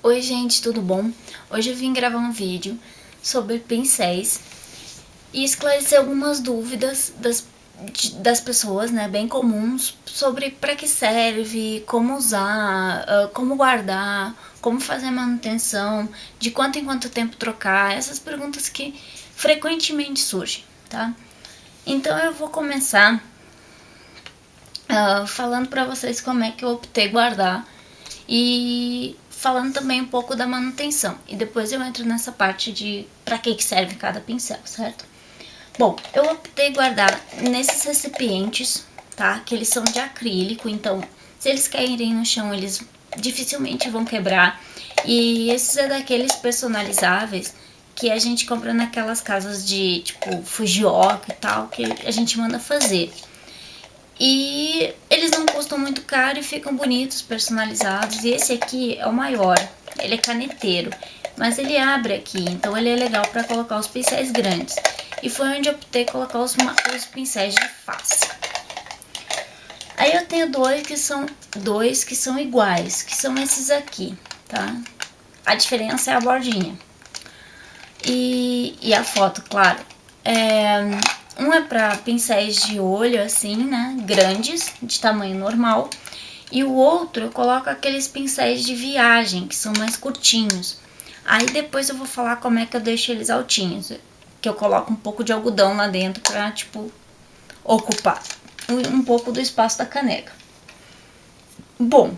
Oi gente, tudo bom? Hoje eu vim gravar um vídeo sobre pincéis e esclarecer algumas dúvidas das pessoas, né, bem comuns, sobre para que serve, como usar, como guardar, como fazer manutenção, de quanto em quanto tempo trocar, essas perguntas que frequentemente surgem, tá? Então eu vou começar falando para vocês como é que eu optei guardar e falando também um pouco da manutenção. E depois eu entro nessa parte de para que serve cada pincel, certo? Bom, eu optei guardar nesses recipientes, tá? Que eles são de acrílico, então se eles caírem no chão, eles dificilmente vão quebrar. E esses é daqueles personalizáveis que a gente compra naquelas casas de tipo Fujioka e tal, que a gente manda fazer. E eles não custam muito caro e ficam bonitos, personalizados. E esse aqui é o maior, ele é caneteiro, mas ele abre aqui, então ele é legal para colocar os pincéis grandes. E foi onde eu optei colocar os pincéis de face. Aí eu tenho dois que são iguais, que são esses aqui, tá? A diferença é a bordinha. E a foto, claro. Um é para pincéis de olho, assim, né? Grandes, de tamanho normal. E o outro eu coloco aqueles pincéis de viagem, que são mais curtinhos. Aí depois eu vou falar como é que eu deixo eles altinhos. Que eu coloco um pouco de algodão lá dentro pra, tipo, ocupar um pouco do espaço da caneca. Bom,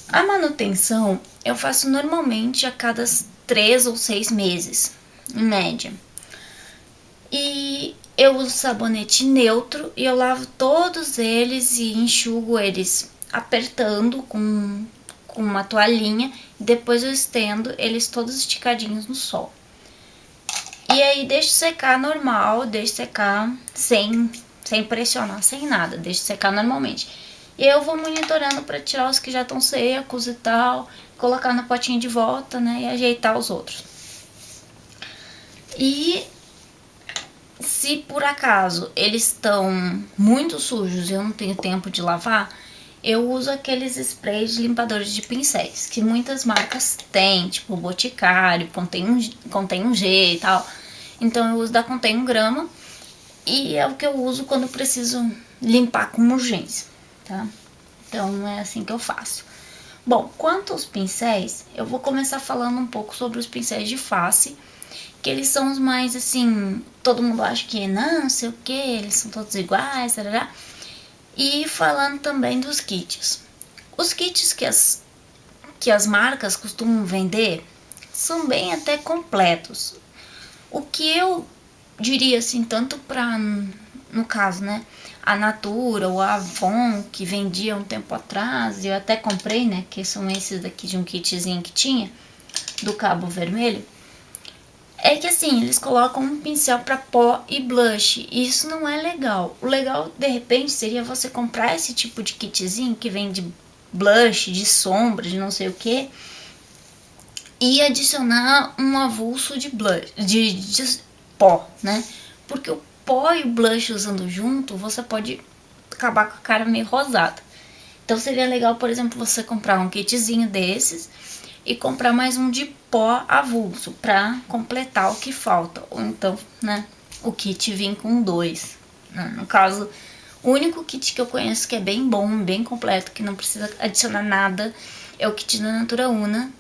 a manutenção eu faço normalmente a cada 3 ou 6 meses, em média. E eu uso sabonete neutro e eu lavo todos eles e enxugo eles apertando com uma toalhinha. Depois eu estendo eles todos esticadinhos no sol. E aí deixo secar normal, deixo secar sem pressionar, sem nada, deixo secar normalmente. E eu vou monitorando para tirar os que já estão secos e tal, colocar no potinho de volta, né, e ajeitar os outros. E se por acaso eles estão muito sujos e eu não tenho tempo de lavar, eu uso aqueles sprays de limpadores de pincéis, que muitas marcas têm, tipo Boticário, contém um G e tal. Então eu uso da Contém 1 grama e é o que eu uso quando preciso limpar com urgência, tá? Então é assim que eu faço. Bom, quanto aos pincéis, eu vou começar falando um pouco sobre os pincéis de face, que eles são os mais assim, todo mundo acha que não sei o que, eles são todos iguais, tarará. E falando também dos kits. Os kits que as marcas costumam vender são bem até completos. O que eu diria assim, tanto para, no caso, né, a Natura ou a Avon, que vendia um tempo atrás, e eu até comprei, né, que são esses daqui de um kitzinho que tinha, do cabo vermelho, é que assim, eles colocam um pincel para pó e blush, e isso não é legal. O legal, de repente, seria você comprar esse tipo de kitzinho que vem de blush, de sombra, de não sei o que, e adicionar um avulso de blush, de pó, né? Porque o pó e o blush usando junto, você pode acabar com a cara meio rosada. Então seria legal, por exemplo, você comprar um kitzinho desses e comprar mais um de pó avulso para completar o que falta. Ou então, né, o kit vir com dois. No caso, o único kit que eu conheço que é bem bom, bem completo, que não precisa adicionar nada, é o kit da Natura Una,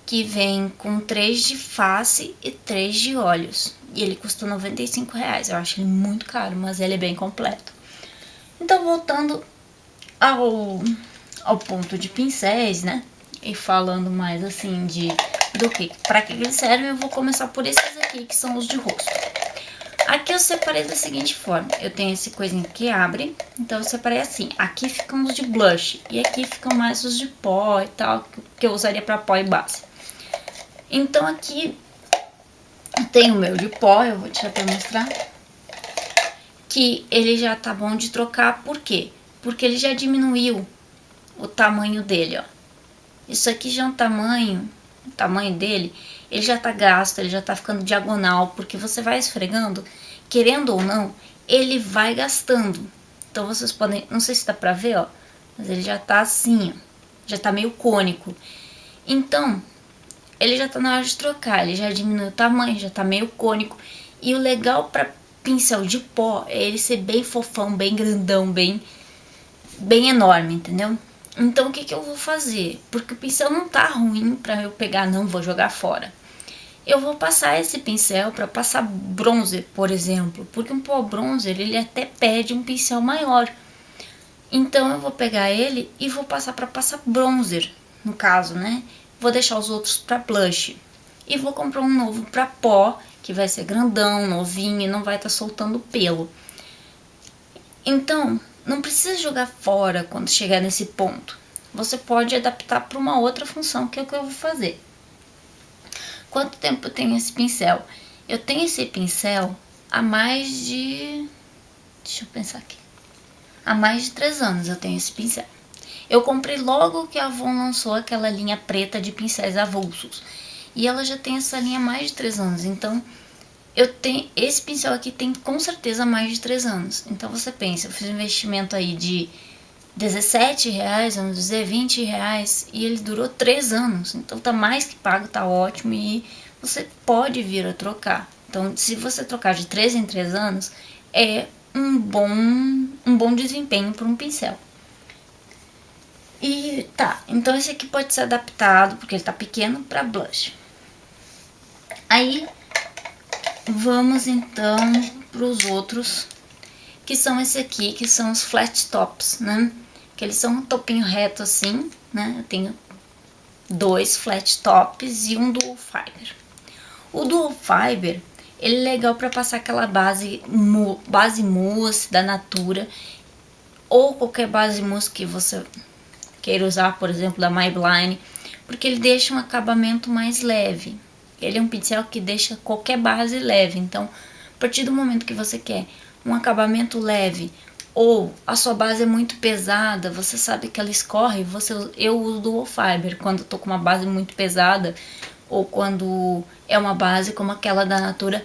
que vem com 3 de face e 3 de olhos. E ele custa R$95. Eu acho ele muito caro, mas ele é bem completo. Então, voltando ao ponto de pincéis, né? E falando mais assim do que para que eles servem, eu vou começar por esses aqui, que são os de rosto. Aqui eu separei da seguinte forma: eu tenho esse coisinho que abre, então eu separei assim. Aqui ficam os de blush e aqui ficam mais os de pó e tal, que eu usaria para pó e base. Então aqui tem o meu de pó, eu vou tirar para mostrar, que ele já tá bom de trocar. Por quê? Porque ele já diminuiu o tamanho dele, ó. Isso aqui já é um tamanho, o tamanho dele, ele já tá gasto, ele já tá ficando diagonal, porque você vai esfregando, querendo ou não, ele vai gastando. Então vocês podem, não sei se dá pra ver, ó, mas ele já tá assim, ó, já tá meio cônico. Então, ele já tá na hora de trocar, ele já diminui o tamanho, já tá meio cônico. E o legal para pincel de pó é ele ser bem fofão, bem grandão, bem enorme, entendeu? Então o que eu vou fazer? Porque o pincel não tá ruim para eu pegar, não vou jogar fora. Eu vou passar esse pincel para passar bronzer, por exemplo, porque um pó bronzer ele até pede um pincel maior. Então eu vou pegar ele e vou passar para passar bronzer, no caso, né? Vou deixar os outros para blush e vou comprar um novo para pó, que vai ser grandão, novinho e não vai estar soltando pelo. Então, não precisa jogar fora quando chegar nesse ponto. Você pode adaptar para uma outra função, que é o que eu vou fazer. Quanto tempo eu tenho esse pincel? Eu tenho esse pincel há mais de... Deixa eu pensar aqui. Há mais de 3 anos eu tenho esse pincel. Eu comprei logo que a Avon lançou aquela linha preta de pincéis avulsos. E ela já tem essa linha há mais de 3 anos. Então, eu tenho esse pincel aqui tem com certeza mais de 3 anos. Então, você pensa, eu fiz um investimento aí de R$17, vamos dizer, R$20, e ele durou 3 anos. Então, tá mais que pago, tá ótimo e você pode vir a trocar. Então, se você trocar de 3 em 3 anos, é um bom desempenho para um pincel. E tá, então esse aqui pode ser adaptado, porque ele tá pequeno, para blush. Aí, vamos então para os outros, que são esse aqui, que são os flat tops, né? Que eles são um topinho reto assim, né? Eu tenho 2 flat tops e um dual fiber. O dual fiber, ele é legal para passar aquela base mousse da Natura, ou qualquer base mousse que você queira usar, por exemplo, da Maybelline, porque ele deixa um acabamento mais leve. Ele é um pincel que deixa qualquer base leve. Então, a partir do momento que você quer um acabamento leve, ou a sua base é muito pesada, você sabe que ela escorre, eu uso dual fiber quando eu tô com uma base muito pesada, ou quando é uma base como aquela da Natura,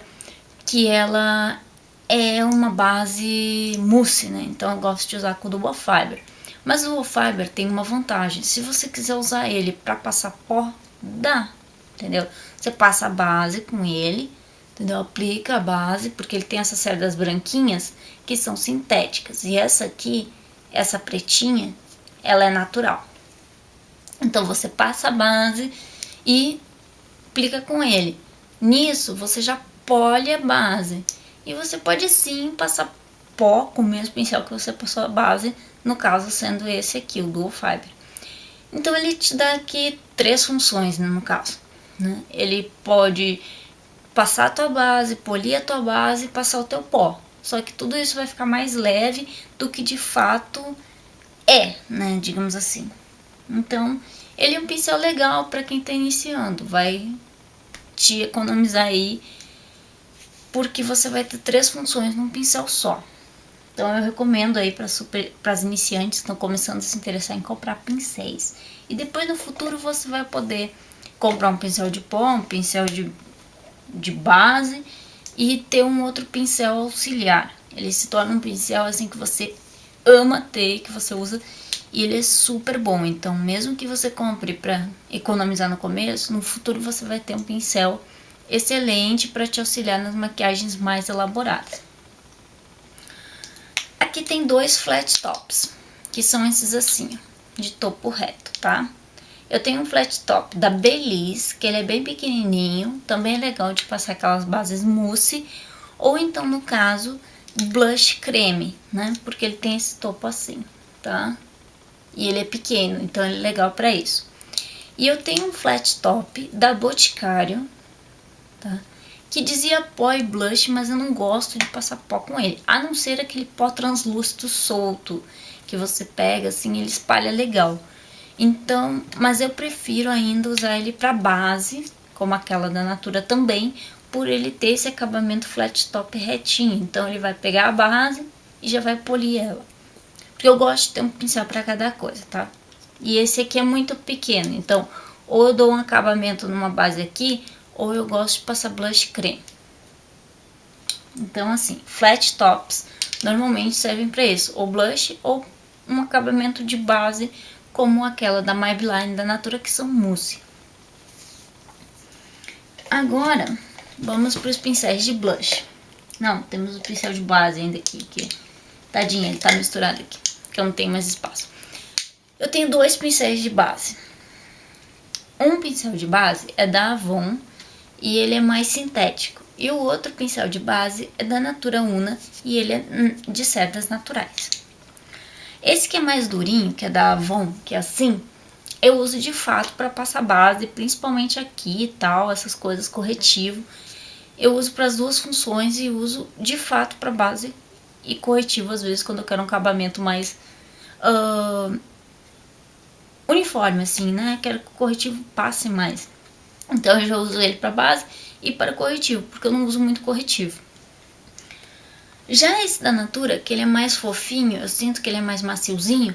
que ela é uma base mousse, né? Então eu gosto de usar com o dual fiber. Mas o dual fiber tem uma vantagem, se você quiser usar ele para passar pó, dá, entendeu? Você passa a base com ele, entendeu? Aplica a base, porque ele tem essas cerdas branquinhas que são sintéticas. E essa aqui, essa pretinha, ela é natural. Então você passa a base e aplica com ele. Nisso você já pole a base. E você pode sim passar pó com o mesmo pincel que você passou a base, no caso sendo esse aqui, o dual fiber. Então ele te dá aqui 3 funções, né, no caso, né? Ele pode passar a tua base, polir a tua base e passar o teu pó. Só que tudo isso vai ficar mais leve do que de fato é, né, digamos assim. Então, ele é um pincel legal para quem está iniciando, vai te economizar aí, porque você vai ter 3 funções num pincel só. Então eu recomendo aí para as iniciantes que estão começando a se interessar em comprar pincéis. E depois no futuro você vai poder comprar um pincel de pó, um pincel de base e ter um outro pincel auxiliar. Ele se torna um pincel assim que você ama ter, que você usa, e ele é super bom. Então mesmo que você compre para economizar no começo, no futuro você vai ter um pincel excelente para te auxiliar nas maquiagens mais elaboradas. Aqui tem 2 flat tops, que são esses assim, ó, de topo reto, tá? Eu tenho um flat top da Belize, que ele é bem pequenininho, também é legal de passar aquelas bases mousse, ou então, no caso, blush creme, né? Porque ele tem esse topo assim, tá? E ele é pequeno, então ele é legal pra isso. E eu tenho um flat top da Boticário, tá? Que dizia pó e blush, mas eu não gosto de passar pó com ele, a não ser aquele pó translúcido solto, que você pega assim, ele espalha legal. Então, mas eu prefiro ainda usar ele para base, como aquela da Natura também, por ele ter esse acabamento flat top retinho. Então ele vai pegar a base e já vai polir ela. Porque eu gosto de ter um pincel para cada coisa, tá? E esse aqui é muito pequeno, então ou eu dou um acabamento numa base aqui, ou eu gosto de passar blush creme. Então assim, flat tops normalmente servem para isso, ou blush ou um acabamento de base, como aquela da Maybelline da Natura, que são mousse. Agora, vamos para os pincéis de blush. Não, temos o pincel de base ainda aqui, que tadinho, ele tá misturado aqui, que eu não tenho mais espaço. Eu tenho 2 pincéis de base. Um pincel de base é da Avon e ele é mais sintético. E o outro pincel de base é da Natura Una e ele é de cerdas naturais. Esse que é mais durinho, que é da Avon, que é assim, eu uso de fato para passar base, principalmente aqui e tal, essas coisas, corretivo. Eu uso para as duas funções e uso de fato para base e corretivo, às vezes, quando eu quero um acabamento mais uniforme, assim, né? Quero que o corretivo passe mais. Então eu já uso ele para base e para corretivo, porque eu não uso muito corretivo. Já esse da Natura, que ele é mais fofinho, eu sinto que ele é mais maciozinho,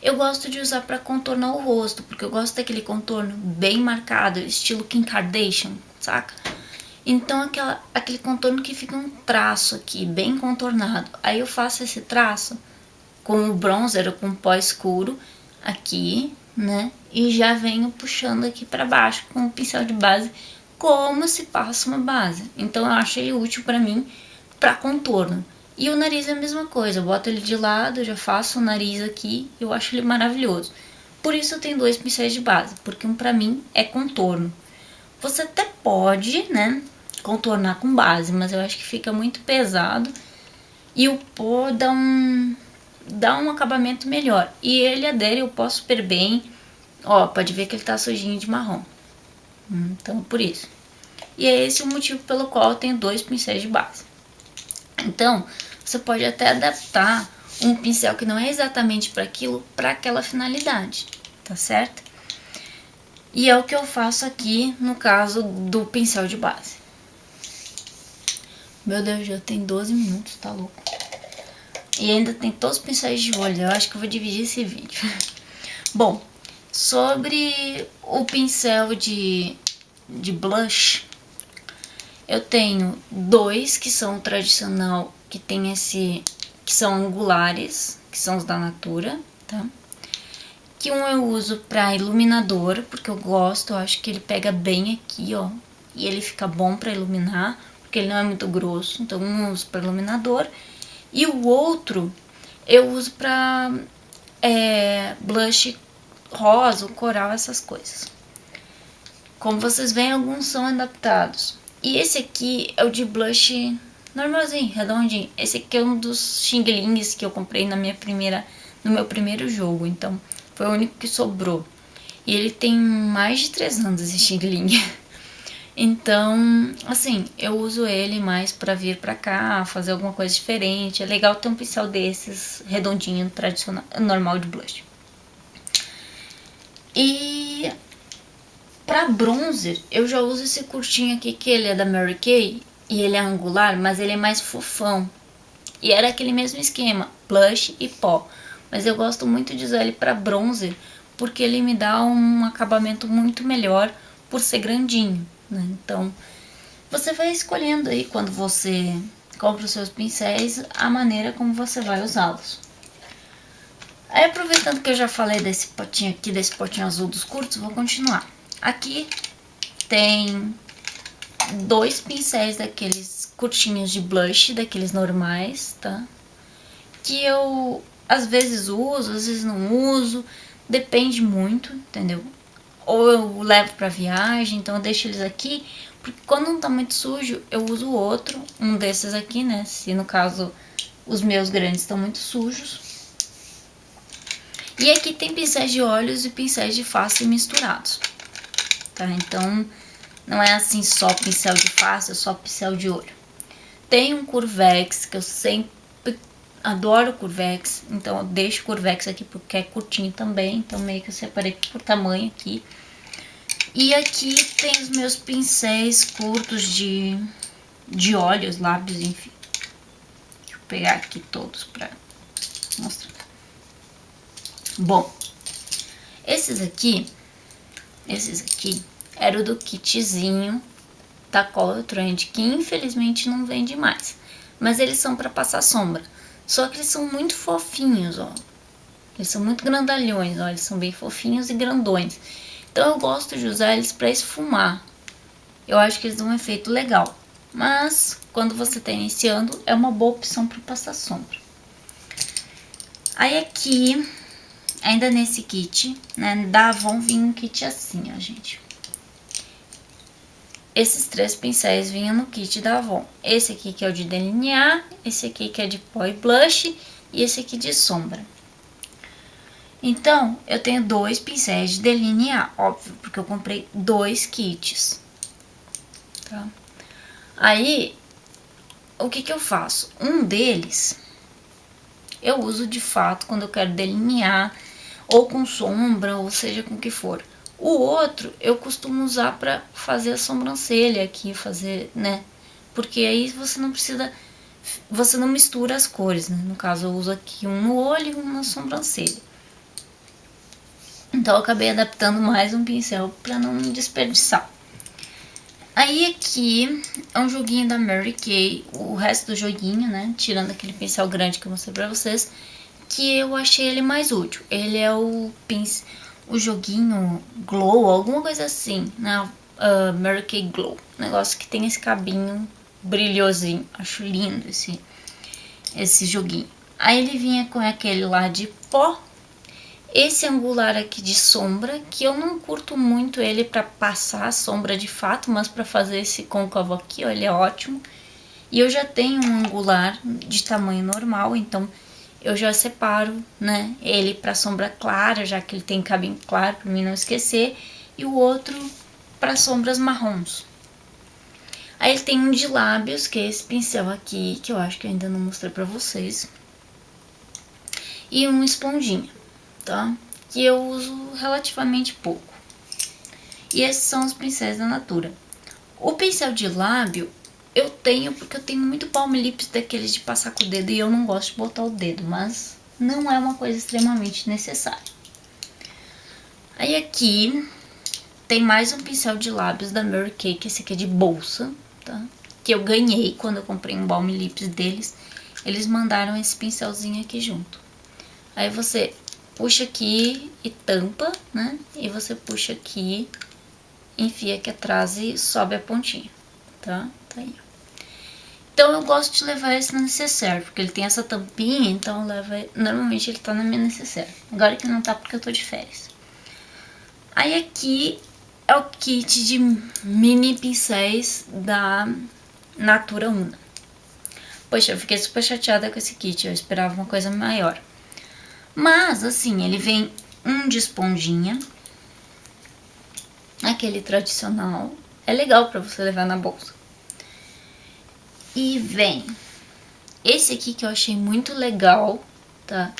eu gosto de usar para contornar o rosto, porque eu gosto daquele contorno bem marcado, estilo Kim Kardashian, saca? Então aquele contorno que fica um traço aqui, bem contornado. Aí eu faço esse traço com o bronzer ou com o pó escuro aqui, né? E já venho puxando aqui para baixo com o pincel de base, como se passa uma base. Então eu acho ele útil para mim para contorno. E o nariz é a mesma coisa, eu boto ele de lado, eu já faço o nariz aqui, eu acho ele maravilhoso. Por isso eu tenho 2 pincéis de base, porque um para mim é contorno. Você até pode, né, contornar com base, mas eu acho que fica muito pesado e o pó dá um acabamento melhor. E ele adere ao pó super bem. Ó, pode ver que ele tá sujinho de marrom. Então, por isso. E é esse o motivo pelo qual eu tenho 2 pincéis de base. Então, você pode até adaptar um pincel que não é exatamente para aquilo, para aquela finalidade, tá certo? E é o que eu faço aqui no caso do pincel de base. Meu Deus, já tem 12 minutos, tá louco? E ainda tem todos os pincéis de olho, eu acho que eu vou dividir esse vídeo. Bom, sobre o pincel de blush, eu tenho 2 que são tradicional, que tem que são angulares, que são os da Natura, tá? Que um eu uso pra iluminador, porque eu gosto, eu acho que ele pega bem aqui, ó. E ele fica bom pra iluminar, porque ele não é muito grosso, então um eu uso pra iluminador. E o outro eu uso pra blush rosa, coral, essas coisas. Como vocês veem, alguns são adaptados. E esse aqui é o de blush normalzinho, redondinho. Esse aqui é um dos Xing Lings que eu comprei no meu primeiro jogo, então foi o único que sobrou. E ele tem mais de 3 anos, esse Xing Ling. Então, assim, eu uso ele mais pra vir pra cá, fazer alguma coisa diferente. É legal ter um pincel desses, redondinho, tradicional, normal de blush. E pra bronzer, eu já uso esse curtinho aqui, que ele é da Mary Kay. E ele é angular, mas ele é mais fofão. E era aquele mesmo esquema, blush e pó. Mas eu gosto muito de usar ele pra bronzer, porque ele me dá um acabamento muito melhor por ser grandinho, né? Então, você vai escolhendo aí, quando você compra os seus pincéis, a maneira como você vai usá-los. Aí, aproveitando que eu já falei desse potinho aqui, desse potinho azul dos curtos, vou continuar. Aqui tem 2 pincéis daqueles curtinhos de blush, daqueles normais, tá? Que eu às vezes uso, às vezes não uso, depende muito, entendeu? Ou eu levo pra viagem, então eu deixo eles aqui, porque quando não tá muito sujo, eu uso outro, um desses aqui, né? Se no caso os meus grandes estão muito sujos. E aqui tem pincéis de olhos e pincéis de face misturados, tá? Então não é assim só pincel de face, é só pincel de olho. Tem um Curvex, que eu sempre adoro Curvex, então eu deixo Curvex aqui porque é curtinho também, então meio que eu separei por tamanho aqui. E aqui tem os meus pincéis curtos de olhos, lábios, enfim. Deixa eu pegar aqui todos pra mostrar. Bom, esses aqui eram do kitzinho da Color Trend, que infelizmente não vende mais. Mas eles são pra passar sombra. Só que eles são muito fofinhos, ó. Eles são muito grandalhões, ó. Eles são bem fofinhos e grandões. Então eu gosto de usar eles pra esfumar. eu acho que eles dão um efeito legal. Mas, quando você tá iniciando, é uma boa opção para passar sombra. Aí aqui, ainda nesse kit, né, da Avon vinha um kit assim, ó, gente. Esses 3 pincéis vinham no kit da Avon. Esse aqui que é o de delinear, esse aqui que é de pó e blush e esse aqui de sombra. Então, eu tenho 2 pincéis de delinear, óbvio, porque eu comprei 2 kits, tá? Aí, o que eu faço? Um deles, eu uso de fato quando eu quero delinear, ou com sombra, ou seja, com o que for. O outro, eu costumo usar pra fazer a sobrancelha aqui, fazer, né? Porque aí você não precisa, você não mistura as cores, né? No caso, eu uso aqui um no olho e um na sobrancelha. Então, eu acabei adaptando mais um pincel para não desperdiçar. Aí, aqui é um joguinho da Mary Kay, o resto do joguinho, né? Tirando aquele pincel grande que eu mostrei pra vocês, que eu achei ele mais útil. Ele é o joguinho Glow, alguma coisa assim, né? Mary Kay Glow. Negócio que tem esse cabinho brilhosinho. Acho lindo esse joguinho. Aí, ele vinha com aquele lá de pó. Esse angular aqui de sombra, que eu não curto muito ele para passar a sombra de fato, mas para fazer esse côncavo aqui, ó, ele é ótimo. E eu já tenho um angular de tamanho normal, então eu já separo, né, ele para sombra clara, já que ele tem cabinho claro, para mim não esquecer, e o outro para sombras marrons. Aí ele tem um de lábios, que é esse pincel aqui, que eu acho que eu ainda não mostrei para vocês. E uma esponjinha. Tá? Que eu uso relativamente pouco. E esses são os pincéis da Natura. O pincel de lábio eu tenho porque eu tenho muito palm lips daqueles de passar com o dedo e eu não gosto de botar o dedo, mas não é uma coisa extremamente necessária. Aí aqui tem mais um pincel de lábios da Mary Kay, que esse aqui é de bolsa, tá? Que eu ganhei quando eu comprei um balm lips deles. Eles mandaram esse pincelzinho aqui junto. Aí você puxa aqui e tampa, né? E você puxa aqui, enfia aqui atrás e sobe a pontinha, tá? Tá aí. Então eu gosto de levar esse na necessaire, porque ele tem essa tampinha, então eu levo, normalmente ele tá na minha necessaire. Agora que não tá porque eu tô de férias. Aí aqui é o kit de mini pincéis da Natura Una. Poxa, eu fiquei super chateada com esse kit, eu esperava uma coisa maior. Mas, assim, ele vem um de esponjinha, aquele tradicional, é legal pra você levar na bolsa. E vem esse aqui que eu achei muito legal, tá?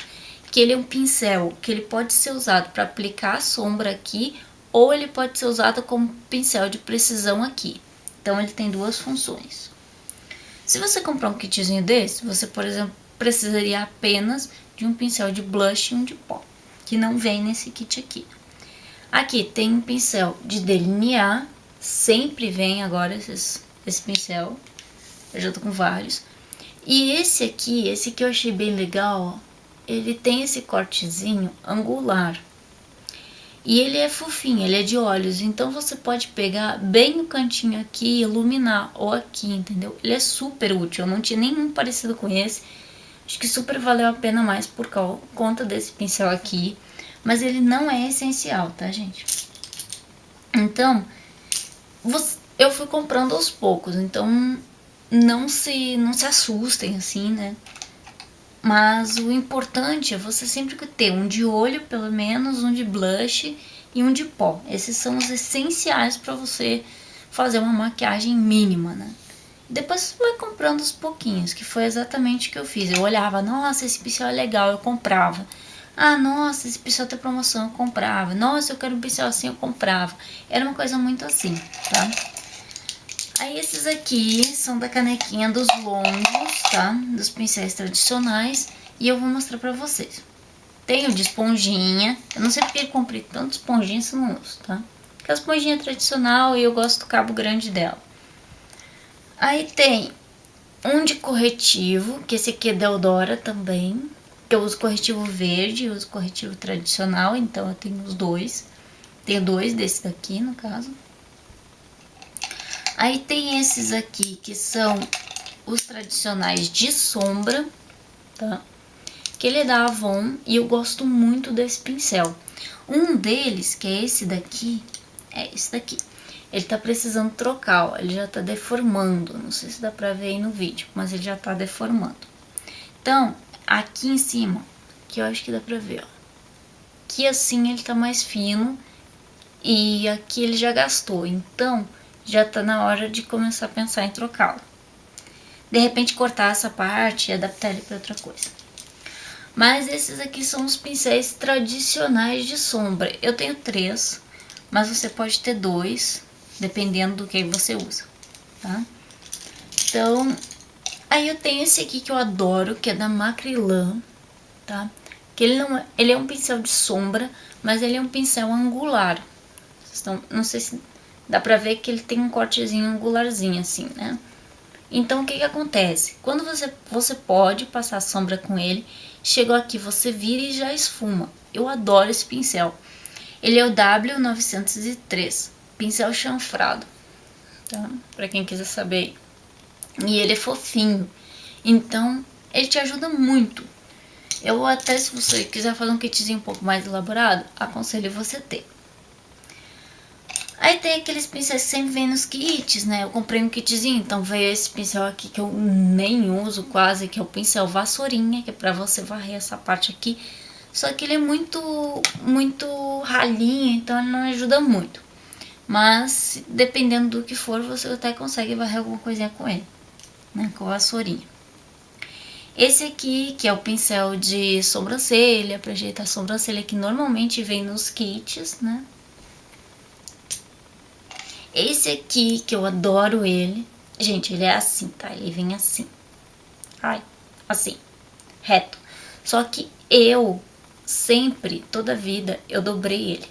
Que ele é um pincel que ele pode ser usado pra aplicar a sombra aqui, ou ele pode ser usado como pincel de precisão aqui. Então, ele tem 2 funções. Se você comprar um kitzinho desse, você, por exemplo, precisaria apenas de um pincel de blush e um de pó, que não vem nesse kit aqui. Aqui tem um pincel de delinear, sempre vem agora esse pincel, eu já tô com vários. E esse aqui eu achei bem legal, ó, ele tem esse cortezinho angular. E ele é fofinho, ele é de olhos, então você pode pegar bem o cantinho aqui e iluminar, ou aqui, entendeu? Ele é super útil, eu não tinha nenhum parecido com esse. Acho que super valeu a pena mais por conta desse pincel aqui. Mas ele não é essencial, tá, gente? Então, eu fui comprando aos poucos. Então, não se assustem, assim, né? Mas o importante é você sempre ter um de olho, pelo menos, um de blush e um de pó. Esses são os essenciais para você fazer uma maquiagem mínima, né? Depois você vai comprando aos pouquinhos, que foi exatamente o que eu fiz. Eu olhava, nossa, esse pincel é legal, eu comprava. Ah, nossa, esse pincel tem promoção, eu comprava. Nossa, eu quero um pincel assim, eu comprava. Era uma coisa muito assim, tá? Aí esses aqui são da canequinha dos longos, tá? Dos pincéis tradicionais. E eu vou mostrar pra vocês. Tem o de esponjinha. Eu não sei porque eu comprei tanto esponjinha se eu não uso, tá? Porque a esponjinha é tradicional e eu gosto do cabo grande dela. Aí tem um de corretivo, que esse aqui é da Eudora também. Eu uso corretivo verde, eu uso corretivo tradicional, então eu tenho os dois. Tenho 2 desse daqui, no caso. Aí tem esses aqui que são os tradicionais de sombra, tá? Que ele é da Avon e eu gosto muito desse pincel. Um deles, que é esse daqui, ele tá precisando trocar, ó, ele já tá deformando, não sei se dá pra ver aí no vídeo, mas ele já tá deformando. Então, aqui em cima, que eu acho que dá pra ver, ó, que assim ele tá mais fino e aqui ele já gastou, então já tá na hora de começar a pensar em trocá-lo. De repente cortar essa parte e adaptar ele pra outra coisa. Mas esses aqui são os pincéis tradicionais de sombra. Eu tenho 3, mas você pode ter 2, dependendo do que você usa, tá? Então, aí eu tenho esse aqui que eu adoro, que é da Macrylan, tá? Que ele é um pincel de sombra, mas ele é um pincel angular. Então, não sei se dá pra ver que ele tem um cortezinho angularzinho assim, né? Então, o que acontece? Quando você pode passar a sombra com ele, chegou aqui, você vira e já esfuma. Eu adoro esse pincel. Ele é o W903, pincel chanfrado, tá? Pra quem quiser saber. E ele é fofinho, então ele te ajuda muito. Eu até, se você quiser fazer um kitzinho um pouco mais elaborado, aconselho você ter. Aí tem aqueles pincéis que sempre vem nos kits, né? Eu comprei um kitzinho, então veio esse pincel aqui que eu nem uso quase, que é o pincel vassourinha, que é pra você varrer essa parte aqui. Só que ele é muito ralinho, então ele não ajuda muito. Mas, dependendo do que for, você até consegue varrer alguma coisinha com ele, né? Com a vassourinha. Esse aqui, que é o pincel de sobrancelha, pra ajeitar a sobrancelha, que normalmente vem nos kits, né? Esse aqui, que eu adoro ele. Gente, ele é assim, tá? Ele vem assim. Ai, assim. Reto. Só que eu, sempre, toda a vida, eu dobrei ele.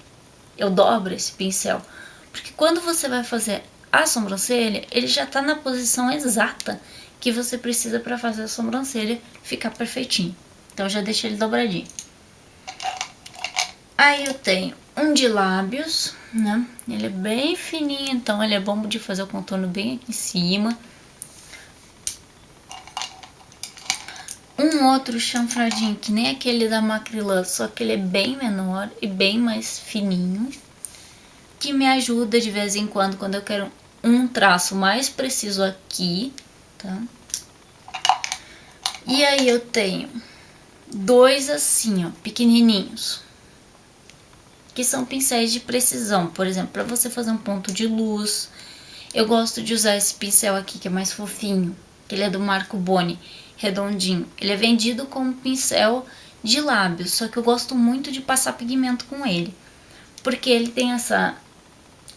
Eu dobro esse pincel. Porque quando você vai fazer a sobrancelha, ele já tá na posição exata que você precisa pra fazer a sobrancelha ficar perfeitinho. Então, eu já deixei ele dobradinho. Aí eu tenho um de lábios, né? Ele é bem fininho, então ele é bom de fazer o contorno bem aqui em cima. Um outro chanfradinho, que nem aquele da Macrylan, só que ele é bem menor e bem mais fininho. Que me ajuda de vez em quando eu quero um traço mais preciso aqui, tá? E aí eu tenho 2 assim, ó, pequenininhos, que são pincéis de precisão. Por exemplo, para você fazer um ponto de luz, eu gosto de usar esse pincel aqui, que é mais fofinho, que ele é do Marco Boni, redondinho. Ele é vendido como pincel de lábios, só que eu gosto muito de passar pigmento com ele, porque ele tem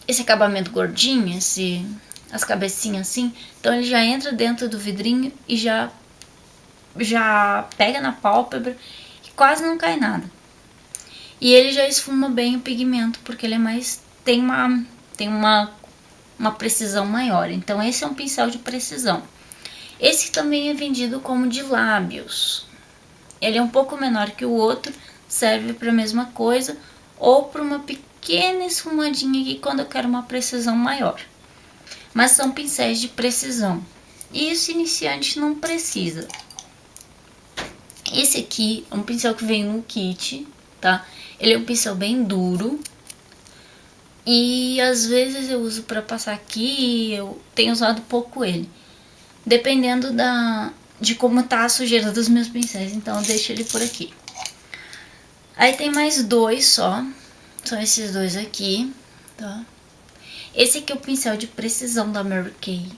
esse acabamento gordinho, as cabecinhas assim, então ele já entra dentro do vidrinho e já pega na pálpebra e quase não cai nada. E ele já esfuma bem o pigmento, porque ele é mais, tem uma precisão maior. Então esse é um pincel de precisão. Esse também é vendido como de lábios. Ele é um pouco menor que o outro, serve para a mesma coisa ou para uma pequena esfumadinha aqui quando eu quero uma precisão maior. Mas são pincéis de precisão. E isso iniciante não precisa. Esse aqui é um pincel que vem no kit, tá? Ele é um pincel bem duro. E às vezes eu uso para passar aqui, eu tenho usado pouco ele. Dependendo de como tá a sujeira dos meus pincéis, então eu deixo ele por aqui. Aí tem mais 2 só, são esses 2 aqui, tá? Esse aqui é o pincel de precisão da Mary Kay,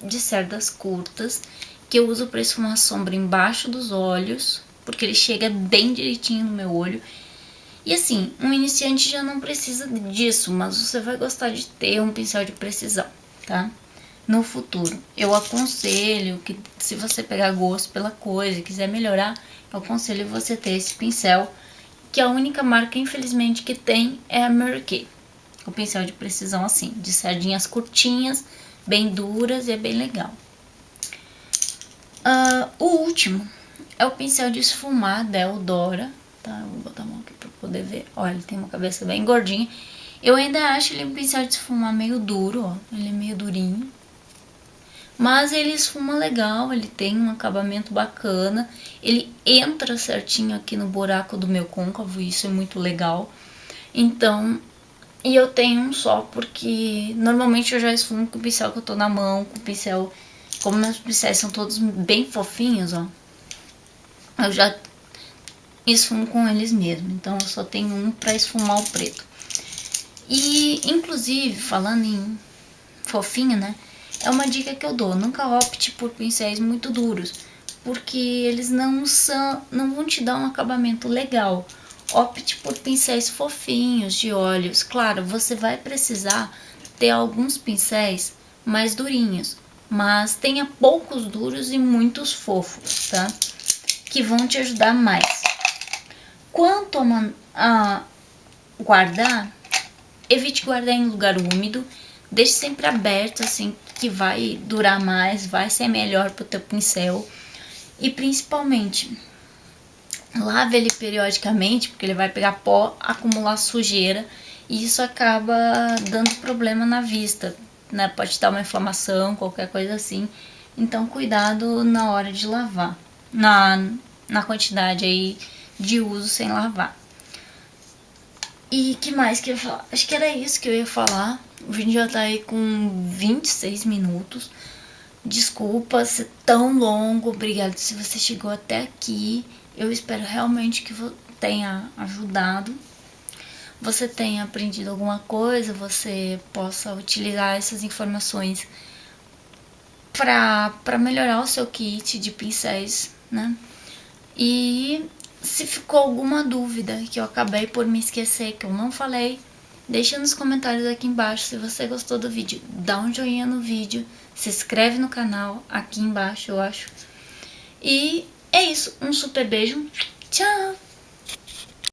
de cerdas curtas, que eu uso para esfumar sombra embaixo dos olhos, porque ele chega bem direitinho no meu olho. E assim, um iniciante já não precisa disso, mas você vai gostar de ter um pincel de precisão, tá? No futuro, eu aconselho que, se você pegar gosto pela coisa e quiser melhorar, eu aconselho você ter esse pincel, que a única marca, infelizmente, que tem é a Mary Kay. O pincel de precisão assim, de sardinhas curtinhas, bem duras e é bem legal. O último é o pincel de esfumar da Eudora, tá? Eu vou botar a mão aqui pra poder ver. Olha, ele tem uma cabeça bem gordinha Eu ainda acho ele um pincel de esfumar meio duro, ó. Ele é meio durinho. Mas ele esfuma legal, ele tem um acabamento bacana. Ele entra certinho aqui no buraco do meu côncavo, isso é muito legal. Então, e eu tenho um só, porque normalmente eu já esfumo com o pincel que eu tô na mão, com o pincel... Como meus pincéis são todos bem fofinhos, ó. Eu já esfumo com eles mesmo, então eu só tenho um pra esfumar o preto. E, inclusive, falando em fofinho, né? É uma dica que eu dou, nunca opte por pincéis muito duros, porque eles não vão te dar um acabamento legal. Opte por pincéis fofinhos, de olhos. Claro, você vai precisar ter alguns pincéis mais durinhos, mas tenha poucos duros e muitos fofos, tá? Que vão te ajudar mais. Quanto a guardar, evite guardar em lugar úmido. Deixe sempre aberto, assim, que vai durar mais, vai ser melhor pro teu pincel. E principalmente, lave ele periodicamente, porque ele vai pegar pó, acumular sujeira. E isso acaba dando problema na vista, né? Pode dar uma inflamação, qualquer coisa assim. Então, cuidado na hora de lavar. Na quantidade aí de uso sem lavar. E que mais que eu ia falar? Acho que era isso que eu ia falar. O vídeo já tá aí com 26 minutos. Desculpa ser tão longo. Obrigada se você chegou até aqui. Eu espero realmente que tenha ajudado. Você tenha aprendido alguma coisa. Você possa utilizar essas informações para melhorar o seu kit de pincéis, né? E se ficou alguma dúvida que eu acabei por me esquecer, que eu não falei, deixa nos comentários aqui embaixo. Se você gostou do vídeo, dá um joinha no vídeo, se inscreve no canal aqui embaixo, eu acho. E é isso, um super beijo, tchau!